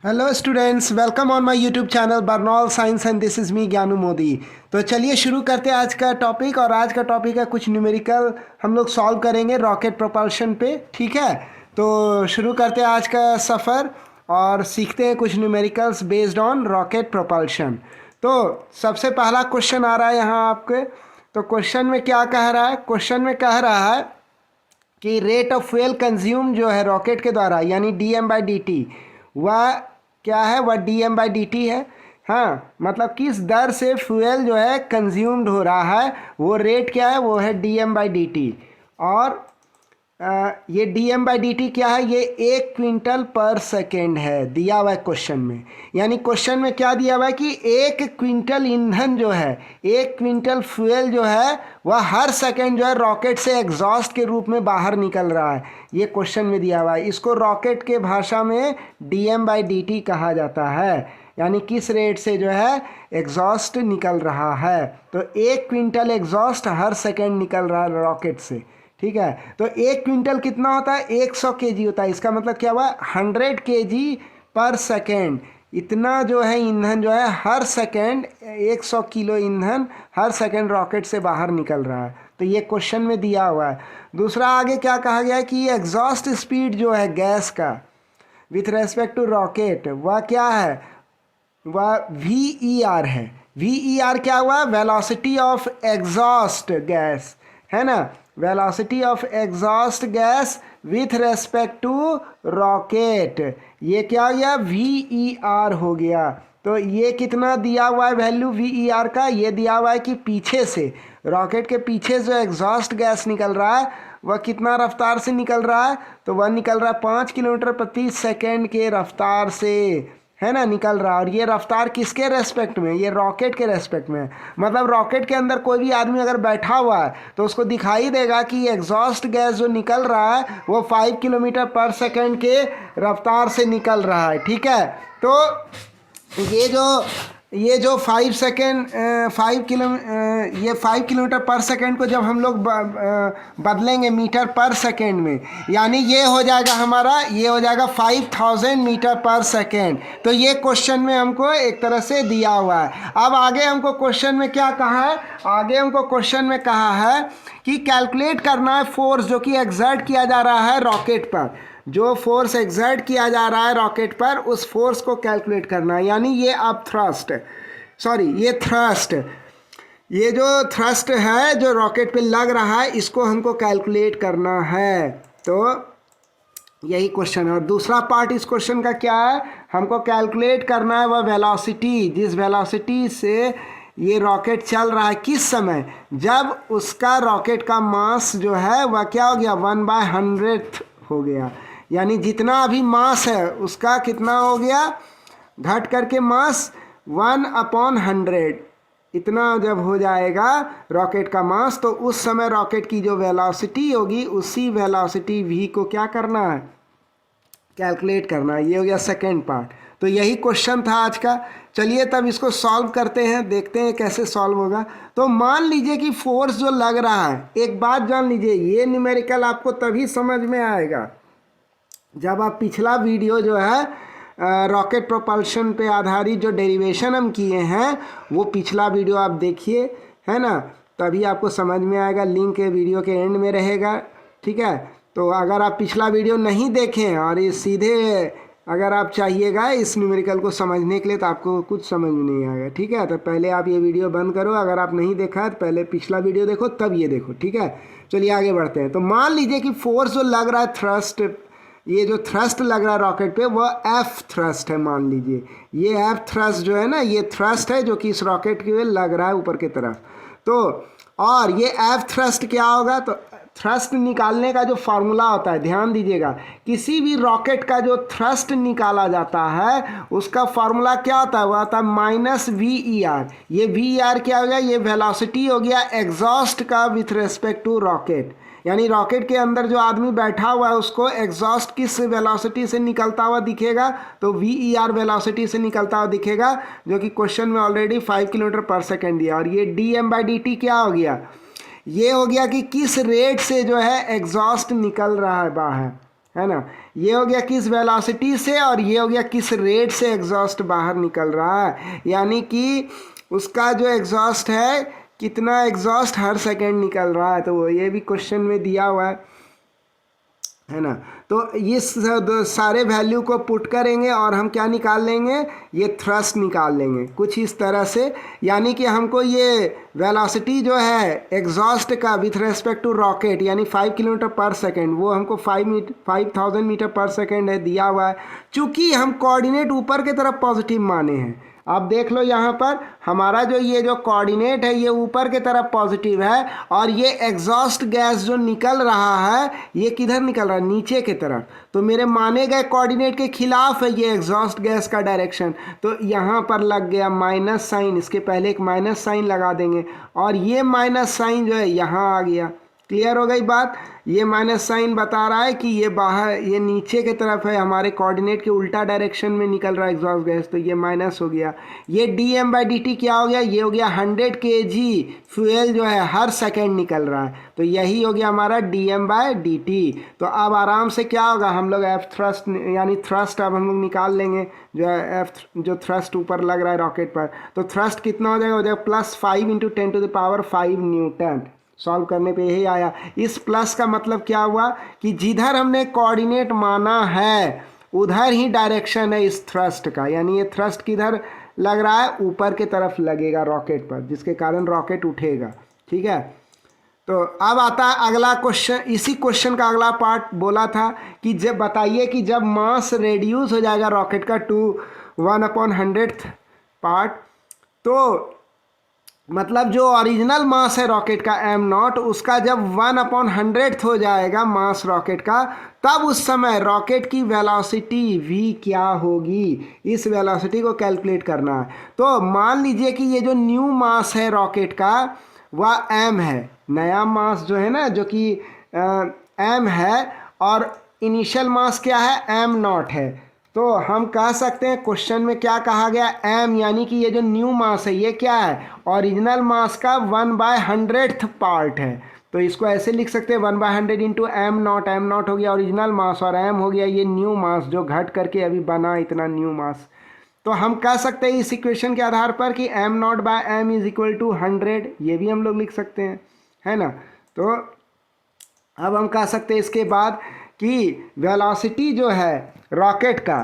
Hello students, welcome on my YouTube channel बर्नॉल science and this is me Gyanu Modi. तो चलिए शुरू करते हैं आज का टॉपिक। और आज का टॉपिक है कुछ न्यूमेरिकल हम लोग सॉल्व करेंगे रॉकेट प्रोपल्शन पे। ठीक है, तो शुरू करते हैं आज का सफ़र और सीखते हैं कुछ numericals based on rocket propulsion. तो सबसे पहला क्वेश्चन आ रहा है यहाँ आपके। तो क्वेश्चन में क्या कह रहा है? क्वेश्चन में कह रहा है कि रेट ऑफ फ्यूल कंज्यूम जो है रॉकेट के द्वारा यानी dm/dt, वह क्या है? वह dm/dt है। हाँ, मतलब किस दर से फ्यूल जो है कंज्यूम्ड हो रहा है, वो रेट क्या है? वो है dm/dt। और ये dm/dt क्या है? ये 1 क्विंटल पर सेकेंड है, दिया हुआ है क्वेश्चन में। यानी क्वेश्चन में क्या दिया हुआ है कि 1 क्विंटल ईंधन जो है, 1 क्विंटल फ्यूल जो है, वह हर सेकेंड जो है रॉकेट से एग्जॉस्ट के रूप में बाहर निकल रहा है। ये क्वेश्चन में दिया हुआ है। इसको रॉकेट के भाषा में dm/dt कहा जाता है। यानी किस रेट से जो है एग्जॉस्ट निकल रहा है। तो 1 क्विंटल एग्जॉस्ट हर सेकेंड निकल रहा है रॉकेट से। ठीक है, तो 1 क्विंटल कितना होता है? 100 kg होता है। इसका मतलब क्या हुआ? 100 kg पर सेकेंड। इतना जो है ईंधन जो है हर सेकेंड, 100 किलो ईंधन हर सेकेंड रॉकेट से बाहर निकल रहा है। तो ये क्वेश्चन में दिया हुआ है। दूसरा आगे क्या कहा गया है कि एग्जॉस्ट स्पीड जो है गैस का विथ रेस्पेक्ट टू रॉकेट, वह क्या है? वह VER है। VER क्या हुआ? वेलोसिटी ऑफ एग्जॉस्ट गैस, है ना? Velocity of exhaust gas with respect to rocket, ये क्या हो गया? VER हो गया। तो ये कितना दिया हुआ है वैल्यू VER का? ये दिया हुआ है कि पीछे से, रॉकेट के पीछे जो एग्जॉस्ट गैस निकल रहा है वह कितना रफ्तार से निकल रहा है? तो वह निकल रहा है 5 किलोमीटर प्रति सेकेंड के रफ्तार से, है ना, निकल रहा है। और ये रफ्तार किसके रेस्पेक्ट में? ये रॉकेट के रेस्पेक्ट में। मतलब रॉकेट के अंदर कोई भी आदमी अगर बैठा हुआ है तो उसको दिखाई देगा कि एग्जॉस्ट गैस जो निकल रहा है वो 5 किलोमीटर पर सेकेंड के रफ्तार से निकल रहा है। ठीक है, तो ये जो 5 किलोमीटर पर सेकेंड को जब हम लोग बदलेंगे मीटर पर सेकेंड में, यानी ये हो जाएगा हमारा, ये हो जाएगा 5000 मीटर पर सेकेंड। तो ये क्वेश्चन में हमको एक तरह से दिया हुआ है। अब आगे हमको क्वेश्चन में क्या कहा है? आगे हमको क्वेश्चन में कहा है कि कैलकुलेट करना है फोर्स जो कि एक्सर्ट किया जा रहा है रॉकेट पर। जो फोर्स एक्सर्ट किया जा रहा है रॉकेट पर, उस फोर्स को कैलकुलेट करना है। यानी ये अब ये थ्रस्ट, ये जो थ्रस्ट है जो रॉकेट पे लग रहा है, इसको हमको कैलकुलेट करना है। तो यही क्वेश्चन है। और दूसरा पार्ट इस क्वेश्चन का क्या है? हमको कैलकुलेट करना है वह वेलोसिटी, जिस वेलोसिटी से ये रॉकेट चल रहा है, किस समय? जब उसका रॉकेट का मास जो है वह क्या हो गया? 1/100 हो गया। यानी जितना अभी मास है उसका कितना हो गया? घट करके मास 1/100, इतना जब हो जाएगा रॉकेट का मास, तो उस समय रॉकेट की जो वेलोसिटी होगी, उसी वेलोसिटी v को क्या करना है? कैलकुलेट करना है। ये हो गया सेकेंड पार्ट। तो यही क्वेश्चन था आज का। चलिए तब इसको सॉल्व करते हैं, देखते हैं कैसे सॉल्व होगा। तो मान लीजिए कि फोर्स जो लग रहा है, एक बात जान लीजिए, ये न्यूमेरिकल आपको तभी समझ में आएगा जब आप पिछला वीडियो जो है रॉकेट प्रोपल्शन पे आधारित जो डेरिवेशन हम किए हैं, वो पिछला वीडियो आप देखिए, है ना, तभी आपको समझ में आएगा। लिंक वीडियो के एंड में रहेगा। ठीक है, तो अगर आप पिछला वीडियो नहीं देखें और ये सीधे अगर आप चाहिएगा इस न्यूमेरिकल को समझने के लिए, तो आपको कुछ समझ में नहीं आएगा। ठीक है, तो पहले आप ये वीडियो बंद करो। अगर आप नहीं देखा है तो पहले पिछला वीडियो देखो, तब ये देखो। ठीक है, चलिए आगे बढ़ते हैं। तो मान लीजिए कि फोर्स जो लग रहा है थ्रस्ट, ये जो थ्रस्ट लग रहा है रॉकेट पे, वो F थ्रस्ट है। मान लीजिए ये F थ्रस्ट जो है ना, ये थ्रस्ट है जो कि इस रॉकेट के लग रहा है ऊपर की तरफ। तो और ये F थ्रस्ट क्या होगा? तो थ्रस्ट निकालने का जो फार्मूला होता है, ध्यान दीजिएगा, किसी भी रॉकेट का जो थ्रस्ट निकाला जाता है उसका फार्मूला क्या होता है? वह आता है -VER। ये VER क्या हो गया? ये वेलोसिटी हो गया एग्जॉस्ट का विथ रेस्पेक्ट टू रॉकेट। यानी रॉकेट के अंदर जो आदमी बैठा हुआ है उसको एग्जॉस्ट किस वेलोसिटी से निकलता हुआ दिखेगा? तो VER वेलोसिटी से निकलता हुआ दिखेगा, जो कि क्वेश्चन में ऑलरेडी 5 किलोमीटर पर सेकेंड दिया। और ये dm/dt क्या हो गया? ये हो गया कि किस रेट से जो है एग्जॉस्ट निकल रहा है बाहर, है ना। ये हो गया किस वेलोसिटी से और ये हो गया किस रेट से एग्जॉस्ट बाहर निकल रहा है, यानी कि उसका जो एग्जॉस्ट है कितना एग्जॉस्ट हर सेकंड निकल रहा है। तो वो ये भी क्वेश्चन में दिया हुआ है ना। तो ये सारे वैल्यू को पुट करेंगे और हम क्या निकाल लेंगे, ये थ्रस्ट निकाल लेंगे कुछ इस तरह से। यानी कि हमको ये वेलोसिटी जो है एग्जॉस्ट का विथ रेस्पेक्ट टू रॉकेट यानी 5 किलोमीटर पर सेकेंड, वो हमको 5000 मीटर पर सेकेंड है दिया हुआ है। चूँकि हम कोऑर्डिनेट ऊपर की तरफ पॉजिटिव माने हैं, आप देख लो यहाँ पर हमारा जो ये जो कोऑर्डिनेट है ये ऊपर की तरफ पॉजिटिव है और ये एग्जॉस्ट गैस जो निकल रहा है ये किधर निकल रहा है, नीचे की तरफ। तो मेरे माने गए कोऑर्डिनेट के खिलाफ है ये एग्जॉस्ट गैस का डायरेक्शन। तो यहाँ पर लग गया माइनस साइन, इसके पहले एक माइनस साइन लगा देंगे और ये माइनस साइन जो है यहाँ आ गया। क्लियर हो गई बात। ये माइनस साइन बता रहा है कि ये बाहर, ये नीचे की तरफ है, हमारे कोऑर्डिनेट के उल्टा डायरेक्शन में निकल रहा है एग्जॉस्ट गैस, तो ये माइनस हो गया। ये dm/dt क्या हो गया, ये हो गया 100 kg फ्यूल जो है हर सेकेंड निकल रहा है, तो यही हो गया हमारा dm/dt। तो अब आराम से क्या होगा, हम लोग एफ थ्रस्ट यानी थ्रस्ट अब हम लोग निकाल लेंगे, जो है एफ जो थ्रस्ट ऊपर लग रहा है रॉकेट पर। तो थ्रस्ट कितना हो जाएगा +5 × 10⁵ न्यूटन। सॉल्व करने पे यही आया। इस प्लस का मतलब क्या हुआ कि जिधर हमने कोऑर्डिनेट माना है उधर ही डायरेक्शन है इस थ्रस्ट का, यानी ये थ्रस्ट किधर लग रहा है, ऊपर की तरफ लगेगा रॉकेट पर, जिसके कारण रॉकेट उठेगा। ठीक है। तो अब आता है अगला क्वेश्चन। इसी क्वेश्चन का अगला पार्ट बोला था कि जब बताइए कि जब मास रेड्यूस हो जाएगा रॉकेट का टू 1/100th पार्ट, तो मतलब जो ओरिजिनल मास है रॉकेट का m0 उसका जब 1/100th हो जाएगा मास रॉकेट का, तब उस समय रॉकेट की वेलोसिटी v क्या होगी, इस वेलोसिटी को कैलकुलेट करना है। तो मान लीजिए कि ये जो न्यू मास है रॉकेट का वह m है, नया मास जो है ना जो कि m है, और इनिशियल मास क्या है, m0 है। तो हम कह सकते हैं क्वेश्चन में क्या कहा गया, m यानी कि ये जो न्यू मास है ये क्या है, ओरिजिनल मास का 1/100th पार्ट है। तो इसको ऐसे लिख सकते हैं 1/100 × m0, m0 हो गया ओरिजिनल मास और m हो गया ये न्यू मास जो घट करके अभी बना इतना न्यू मास। तो हम कह सकते हैं इस इक्वेशन के आधार पर कि m0/m = 100, ये भी हम लोग लिख सकते हैं, है ना। तो अब हम कह सकते हैं इसके बाद कि वेलोसिटी जो है रॉकेट का,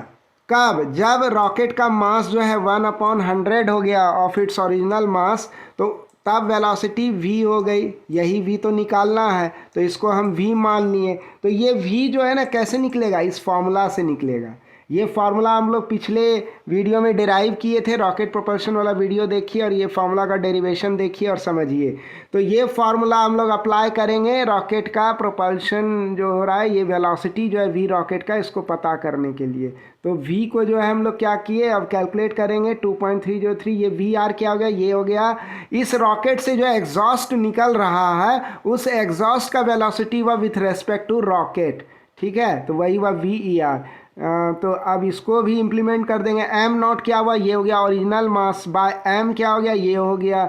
कब, जब रॉकेट का मास जो है 1/100 हो गया ऑफ इट्स ओरिजिनल मास, तो तब वेलोसिटी v हो गई। यही v तो निकालना है, तो इसको हम v मान लिए। तो ये v जो है ना कैसे निकलेगा, इस फॉर्मूला से निकलेगा। ये फार्मूला हम लोग पिछले वीडियो में डिराइव किए थे, रॉकेट प्रोपल्शन वाला वीडियो देखिए और ये फार्मूला का डेरिवेशन देखिए और समझिए। तो ये फार्मूला हम लोग अप्लाई करेंगे रॉकेट का प्रोपल्शन जो हो रहा है, ये वेलोसिटी जो है वी रॉकेट का, इसको पता करने के लिए। तो वी को जो है हम लोग क्या किए, अब कैलकुलेट करेंगे 2.303। ये वी आर क्या हो गया, ये हो गया इस रॉकेट से जो एग्जॉस्ट निकल रहा है उस एग्जॉस्ट का वेलोसिटी हुआ विथ रेस्पेक्ट टू रॉकेट। ठीक है, तो वही हुआ VER। तो अब इसको भी इम्प्लीमेंट कर देंगे। m0 क्या हुआ, ये हो गया ओरिजिनल मास, बाय m क्या हो गया, ये हो गया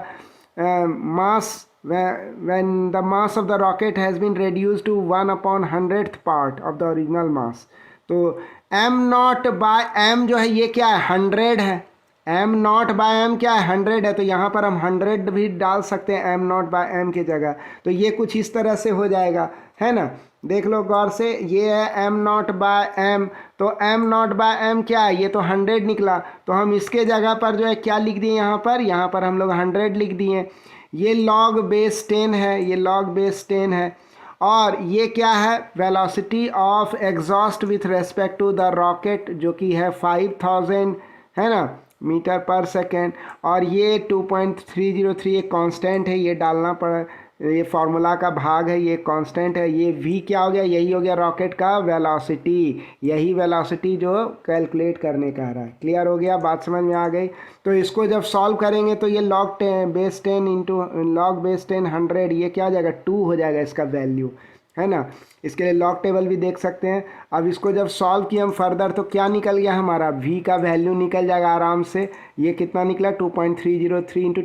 mass when the mass of the rocket has been reduced to 1/100th part of the original mass. तो m0/m जो है ये क्या है, 100 है। m0/m क्या है, 100 है। तो यहाँ पर हम 100 भी डाल सकते हैं m0/m की जगह। तो ये कुछ इस तरह से हो जाएगा, है ना। देख लो गौर से, ये है m0/m। तो m0/m क्या है, ये तो 100 निकला। तो हम इसके जगह पर जो है क्या लिख दिए, यहाँ पर हम लोग 100 लिख दिए। ये log बेस 10 है, ये log बेस 10 है। और ये क्या है, velocity of exhaust with respect to the rocket जो कि है 5000, है ना, मीटर पर सेकेंड। और ये 2.303 एक कांस्टेंट है, ये डालना पड़ा, ये फार्मूला का भाग है, ये कांस्टेंट है। ये v क्या हो गया, यही हो गया रॉकेट का वेलोसिटी, यही वेलोसिटी जो कैलकुलेट करने का रहा है। क्लियर हो गया, बात समझ में आ गई। तो इसको जब सॉल्व करेंगे तो ये log बेस 10 × log बेस 10 100, ये क्या हो जाएगा, 2 हो जाएगा इसका वैल्यू, है ना। इसके लिए लॉग टेबल भी देख सकते हैं। अब इसको जब सॉल्व किए हम फर्दर तो क्या निकल गया, हमारा v का वैल्यू निकल जाएगा आराम से। ये कितना निकला, 2.303 ×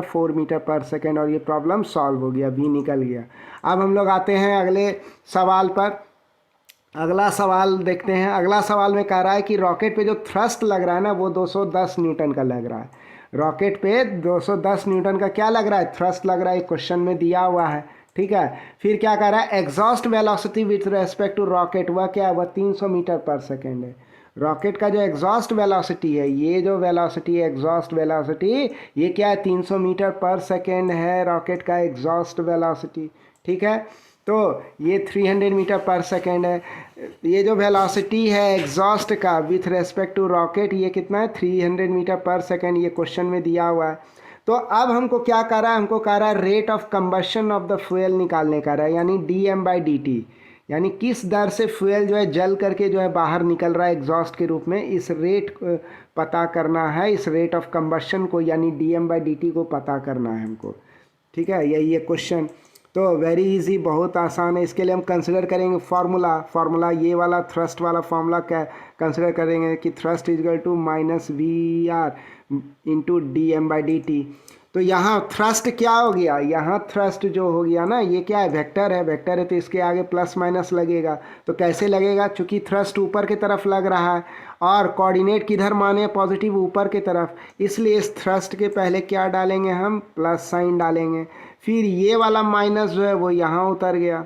10⁴ मीटर पर सेकेंड, और ये प्रॉब्लम सॉल्व हो गया, v निकल गया। अब हम लोग आते हैं अगले सवाल पर अगला सवाल देखते हैं। अगला सवाल में कह रहा है कि रॉकेट पे जो थ्रस्ट लग रहा है ना वो 210 न्यूटन का लग रहा है। रॉकेट पे 210 न्यूटन का क्या लग रहा है, थ्रस्ट लग रहा है, क्वेश्चन में दिया हुआ है। ठीक है, फिर क्या कह रहा है, exhaust velocity with respect to rocket वह क्या है, वह 300 मीटर पर सेकेंड है। रॉकेट का जो एग्जॉस्ट वेलोसिटी है, ये जो वेलोसिटी है एग्जॉस्ट वेलोसिटी, ये क्या है, 300 मीटर पर सेकेंड है रॉकेट का एग्जॉस्ट वेलोसिटी। ठीक है, तो ये 300 मीटर पर सेकेंड है। ये जो वेलोसिटी है एग्जॉस्ट का विथ रेस्पेक्ट टू रॉकेट, ये कितना है, 300 मीटर पर सेकेंड, ये क्वेश्चन में दिया हुआ है। तो अब हमको क्या कर रहा है, हमको कह रहा है rate of combustion of the fuel निकालने का रहा है, यानी dm/dt, यानी किस दर से फ्यूल जो है जल करके जो है बाहर निकल रहा है एग्जॉस्ट के रूप में, इस रेट पता करना है, इस रेट ऑफ कंबशन को यानी dm/dt को पता करना है हमको। ठीक है, यही है क्वेश्चन। तो वेरी इजी, बहुत आसान है। इसके लिए हम कंसिडर करेंगे फार्मूला ये वाला थ्रस्ट वाला फार्मूला क्या कंसिडर करेंगे कि thrust is equal to -VR into dm/dt। तो यहाँ थ्रस्ट क्या हो गया, यहाँ थ्रस्ट जो हो गया ना, ये क्या है, वेक्टर है तो इसके आगे प्लस माइनस लगेगा। तो कैसे लगेगा, चूंकि थ्रस्ट ऊपर की तरफ लग रहा है और कोऑर्डिनेट किधर माने, पॉजिटिव ऊपर की तरफ, इसलिए इस थ्रस्ट के पहले क्या डालेंगे, हम प्लस साइन डालेंगे। फिर ये वाला माइनस जो है वो यहाँ उतर गया।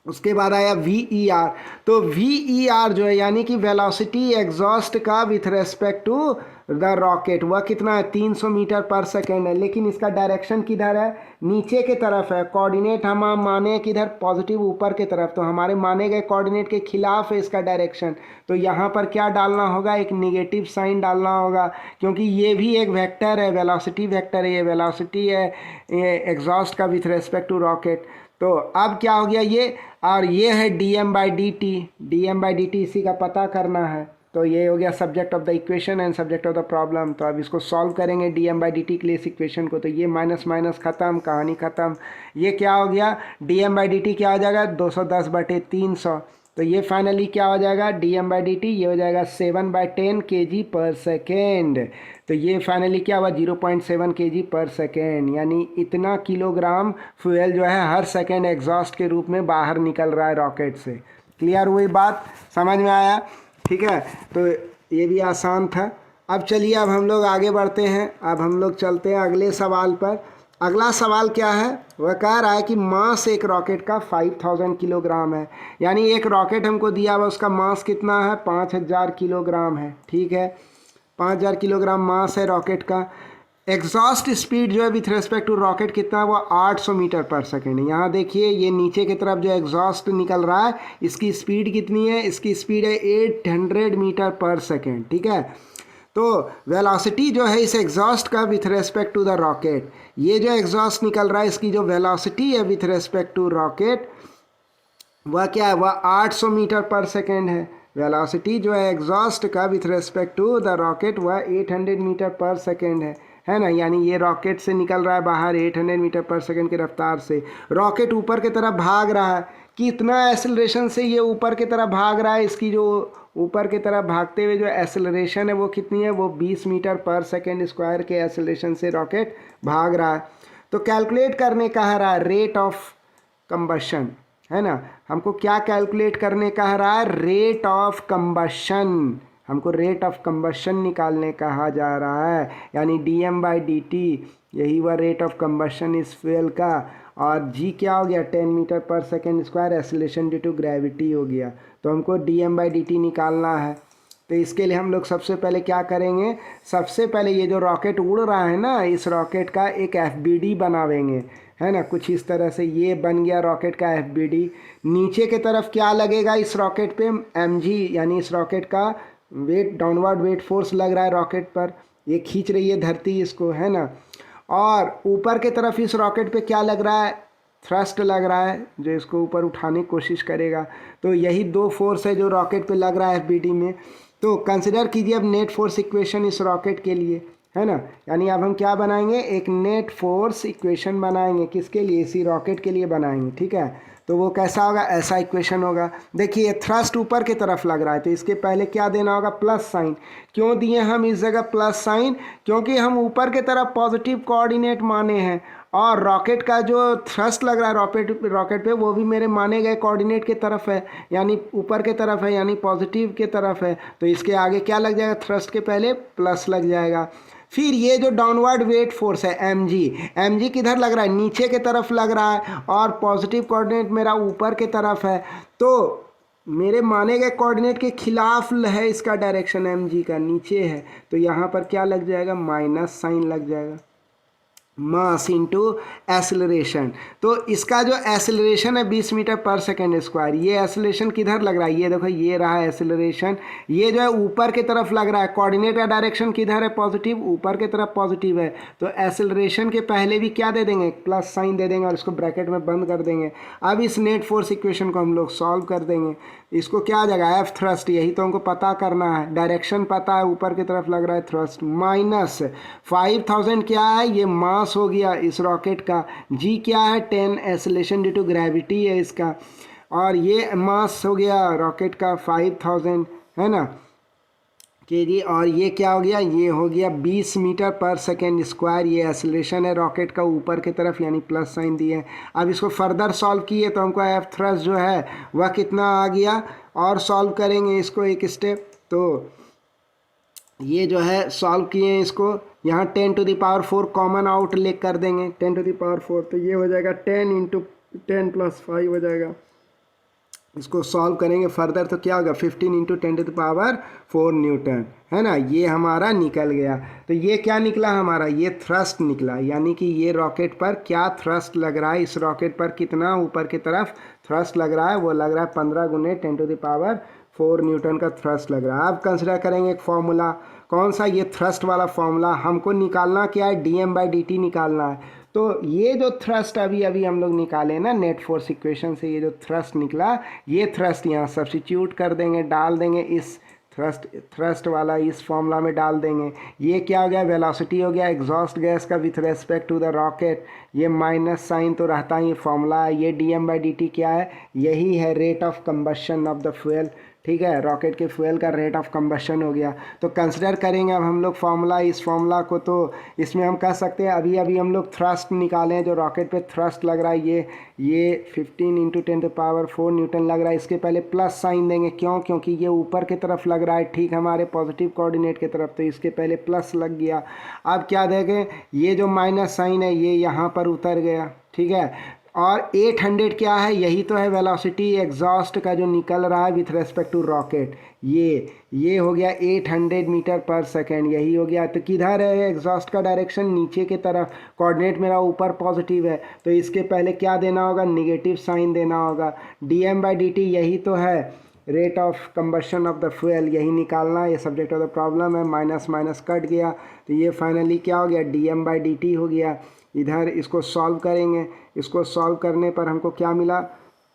उसके बाद आया VER। तो VER जो है यानी कि वेलोसिटी एग्जॉस्ट का with respect to the rocket, वह कितना है, 300 मीटर पर सेकेंड है। लेकिन इसका डायरेक्शन किधर है, नीचे के तरफ है। कोऑर्डिनेट हम माने किधर, पॉजिटिव ऊपर के तरफ, तो हमारे माने गए कोऑर्डिनेट के खिलाफ है इसका डायरेक्शन। तो यहाँ पर क्या डालना होगा, एक निगेटिव साइन डालना होगा, क्योंकि ये भी एक वेक्टर है, वेलोसिटी वेक्टर है, ये वेलोसिटी है एग्जॉस्ट का विथ रेस्पेक्ट टू रॉकेट। तो अब क्या हो गया ये, और ये है dm/dt इसी का पता करना है। तो ये हो गया subject of the equation and subject of the problem. तो अब इसको सॉल्व करेंगे dm/dt के लिए इस इक्वेशन को। तो ये माइनस माइनस खत्म, कहानी खत्म। ये क्या हो गया, dm/dt क्या हो जाएगा, 210/300। तो ये फाइनली क्या हो जाएगा, dm/dt ये हो जाएगा 7/10 kg पर सेकेंड। तो ये फाइनली क्या हुआ, 0.7 kg पर सेकेंड, यानी इतना किलोग्राम फ्यूल जो है हर सेकेंड एग्जॉस्ट के रूप में बाहर निकल रहा है रॉकेट से। क्लियर हुई बात, समझ में आया। ठीक है, तो ये भी आसान था। अब चलिए, अब हम लोग आगे बढ़ते हैं। अब हम लोग चलते हैं अगले सवाल पर। अगला सवाल क्या है, वह कह रहा है कि मास एक रॉकेट का 5000 किलोग्राम है। यानी एक रॉकेट हमको दिया हुआ, उसका मास कितना है, 5000 किलोग्राम है। ठीक है, 5000 किलोग्राम मास है रॉकेट का। एग्जॉस्ट स्पीड जो है विथ रेस्पेक्ट टू रॉकेट कितना है, वो 800 मीटर पर सेकेंड है। यहाँ देखिए, ये नीचे की तरफ जो एग्जॉस्ट निकल रहा है, इसकी स्पीड कितनी है, इसकी स्पीड है 800 मीटर पर सेकेंड। ठीक है, तो वेलोसिटी जो है इस एग्जॉस्ट का with respect to the rocket, ये जो एग्जॉस्ट निकल रहा है इसकी जो वेलोसिटी है विथ रेस्पेक्ट टू रॉकेट, वह क्या है, वह 800 मीटर पर सेकेंड है। वेलोसिटी जो है एग्जॉस्ट का with respect to the rocket, वह 800 मीटर पर सेकेंड है ना। यानी ये रॉकेट से निकल रहा है बाहर 800 मीटर पर सेकेंड की रफ्तार से। रॉकेट ऊपर की तरफ भाग रहा है, कितना एक्सेलरेशन से ये ऊपर की तरफ भाग रहा है, इसकी जो ऊपर की तरफ भागते हुए जो एक्सेलरेशन है वो कितनी है, वो 20 मीटर पर सेकेंड स्क्वायर के एक्सेलरेशन से रॉकेट भाग रहा है। तो कैलकुलेट करने कह रहा है रेट ऑफ कंबशन, है ना। हमको क्या कैलकुलेट करने कह रहा है, रेट ऑफ कंबशन। हमको रेट ऑफ कंबशन निकालने कहा जा रहा है, यानी dm/dt यही वह रेट ऑफ कंबशन इस फ्यूल का। और g क्या हो गया, 10 मीटर पर second square, acceleration due to gravity हो गया। तो हमको dm/dt निकालना है। तो इसके लिए हम लोग सबसे पहले क्या करेंगे, सबसे पहले ये जो रॉकेट उड़ रहा है ना, इस रॉकेट का एक FBD बनावेंगे, है ना। कुछ इस तरह से ये बन गया रॉकेट का FBD। नीचे के तरफ क्या लगेगा इस रॉकेट पे, mg, यानी इस रॉकेट का वेट, डाउनवर्ड वेट फोर्स लग रहा है रॉकेट पर, ये खींच रही है धरती इसको, है ना। और ऊपर के तरफ इस रॉकेट पे क्या लग रहा है, थ्रस्ट लग रहा है, जो इसको ऊपर उठाने की कोशिश करेगा। तो यही दो फोर्स है जो रॉकेट पे लग रहा है FBD में। तो कंसिडर कीजिए अब नेट फोर्स इक्वेशन इस रॉकेट के लिए, है ना। यानी अब हम क्या बनाएंगे, एक नेट फोर्स इक्वेशन बनाएंगे, किसके लिए, इसी रॉकेट के लिए बनाएंगे। ठीक है, तो वो कैसा होगा, ऐसा इक्वेशन होगा। देखिए थ्रस्ट ऊपर की तरफ लग रहा है, तो इसके पहले क्या देना होगा, प्लस साइन। क्यों दिए हम इस जगह प्लस साइन, क्योंकि हम ऊपर की तरफ पॉजिटिव कोऑर्डिनेट माने हैं और रॉकेट का जो थ्रस्ट लग रहा है रॉकेट पे वो भी मेरे माने गए कोऑर्डिनेट की तरफ है, यानी ऊपर की तरफ है, यानी पॉजिटिव की तरफ है। तो इसके आगे क्या लग जाएगा, थ्रस्ट के पहले प्लस लग जाएगा। फिर ये जो डाउनवर्ड वेट फोर्स है एम जी किधर लग रहा है, नीचे की तरफ लग रहा है, और पॉजिटिव कोऑर्डिनेट मेरा ऊपर की तरफ है। तो मेरे माने गए कोऑर्डिनेट के खिलाफ है इसका डायरेक्शन, एम जी का नीचे है, तो यहाँ पर क्या लग जाएगा, माइनस साइन लग जाएगा, मास इंटू एसिलरेशन। तो इसका जो एसिलरेशन है 20 मीटर पर सेकेंड स्क्वायर, ये एसिलरेशन किधर लग रहा है, ये देखो ये रहा एसिलरेशन, ये जो है ऊपर की तरफ लग रहा है, कोऑर्डिनेट का डायरेक्शन किधर है, पॉजिटिव, ऊपर की तरफ पॉजिटिव है। तो एसिलरेशन के पहले भी क्या दे देंगे, प्लस साइन दे देंगे और इसको ब्रैकेट में बंद कर देंगे। अब इस नेट फोर्स इक्वेशन को हम लोग सॉल्व कर देंगे। इसको क्या आ जाएगा, एफ थ्रस्ट, यही तो हमको पता करना है, डायरेक्शन पता है, ऊपर की तरफ लग रहा है थ्रस्ट, माइनस 5000 क्या है, ये मास हो गया इस रॉकेट का, जी क्या है 10 एक्सेलरेशन ड्यू टू ग्रेविटी है इसका, और ये मास हो गया रॉकेट का 5000 है ना केजी, और ये क्या हो गया, ये हो गया 20 मीटर पर सेकेंड स्क्वायर, ये एक्सेलरेशन है रॉकेट का ऊपर की तरफ, यानी प्लस साइन दिए। अब इसको फर्दर सॉल्व किए तो हमको एफ थ्रस्ट जो है वह कितना आ गया, और सॉल्व करेंगे इसको एक स्टेप। तो ये जो है सॉल्व किए इसको, यहाँ 10 to the power 4 common out ले कर देंगे, 10 टू द पावर 4, तो ये हो जाएगा 10 इंटू 10 प्लस 5 हो जाएगा। इसको सॉल्व करेंगे फर्दर तो क्या होगा, 15 into 10 to the power 4 newton, है ना, ये हमारा निकल गया। तो ये क्या निकला हमारा, ये थ्रस्ट निकला, यानी कि ये रॉकेट पर क्या थ्रस्ट लग रहा है, इस रॉकेट पर कितना ऊपर की तरफ थ्रस्ट लग रहा है, वो लग रहा है 15 गुने 10 टू द पावर 4 न्यूटन का थ्रस्ट लग रहा है। अब कंसिडर करेंगे एक फॉर्मूला, कौन सा, ये थ्रस्ट वाला फॉर्मूला। हमको निकालना क्या है, dm/dt निकालना है। तो ये जो थ्रस्ट अभी हम लोग निकाले ना नेट फोर्स इक्वेशन से, ये जो थ्रस्ट निकला, ये थ्रस्ट यहाँ सब्स्टिट्यूट कर देंगे, डाल देंगे इस थ्रस्ट वाला इस फॉर्मूला में डाल देंगे। ये क्या हो गया, वेलोसिटी हो गया एग्जॉस्ट गैस का with respect to the rocket, ये माइनस साइन तो रहता ही फॉर्मूला है। ये dm/dt क्या है, यही है rate of combustion of the fuel, ठीक है, रॉकेट के फ्यूल का रेट ऑफ कंबशन हो गया। तो कंसिडर करेंगे अब हम लोग फार्मूला, इस फार्मूला को, तो इसमें हम कह सकते हैं अभी हम लोग थ्रस्ट निकाले हैं, जो रॉकेट पे थ्रस्ट लग रहा है ये 15 इंटू 10 टू पावर 4 न्यूटन लग रहा है। इसके पहले प्लस साइन देंगे, क्यों, क्योंकि ये ऊपर की तरफ लग रहा है, ठीक हमारे पॉजिटिव कोऑर्डिनेट की तरफ, तो इसके पहले प्लस लग गया। अब क्या देखें, ये जो माइनस साइन है ये यहाँ पर उतर गया, ठीक है। और 800 क्या है, यही तो है वेलोसिटी एग्जॉस्ट का जो निकल रहा है विथ रेस्पेक्ट टू रॉकेट, ये हो गया 800 मीटर पर सेकेंड, यही हो गया। तो किधर है एग्जॉस्ट का डायरेक्शन, नीचे की तरफ, कोऑर्डिनेट मेरा ऊपर पॉजिटिव है, तो इसके पहले क्या देना होगा, निगेटिव साइन देना होगा। dm/dt यही तो है rate of combustion of the fuel, यही निकालना, ये सब्जेक्ट ऑफ द प्रॉब्लम है। माइनस माइनस कट गया, तो ये फाइनली क्या हो गया, dm/dt हो गया। इधर इसको सॉल्व करेंगे, इसको सॉल्व करने पर हमको क्या मिला,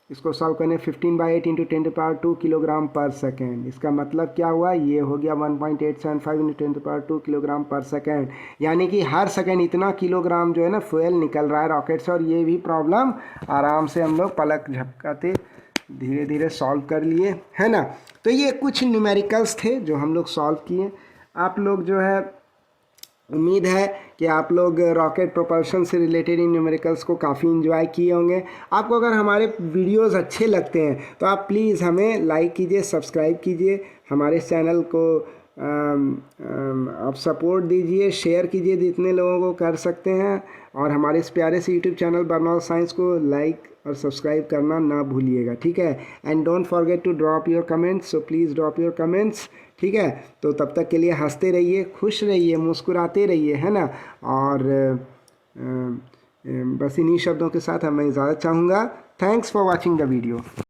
इसको सॉल्व करने 15/8 इंटू 10 टू पावर 2 किलोग्राम पर सेकेंड। इसका मतलब क्या हुआ, ये हो गया 1.875 इंटू 10 टू पावर 2 किलोग्राम पर सेकेंड, यानी कि हर सेकेंड इतना किलोग्राम जो है ना फ्यूल निकल रहा है रॉकेट से। और ये भी प्रॉब्लम आराम से हम लोग पलक झपकाते धीरे धीरे सॉल्व कर लिए, है ना। तो ये कुछ न्यूमेरिकल्स थे जो हम लोग सॉल्व किए। आप लोग जो है, उम्मीद है कि आप लोग रॉकेट प्रोपल्शन से रिलेटेड इन न्यूमेरिकल्स को काफ़ी इन्जॉय किए होंगे। आपको अगर हमारे वीडियोस अच्छे लगते हैं तो आप प्लीज़ हमें लाइक कीजिए, सब्सक्राइब कीजिए, हमारे चैनल को आप सपोर्ट दीजिए, शेयर कीजिए जितने लोगों को कर सकते हैं, और हमारे इस प्यारे से यूट्यूब चैनल बर्नौल साइंस को लाइक और सब्सक्राइब करना ना भूलिएगा, ठीक है। And don't forget to drop your comments, so please drop your comments, ठीक है। तो तब तक के लिए हंसते रहिए, खुश रहिए, मुस्कुराते रहिए, है ना। और बस इन्हीं शब्दों के साथ मैं इजाज़त चाहूँगा। Thanks for watching the video.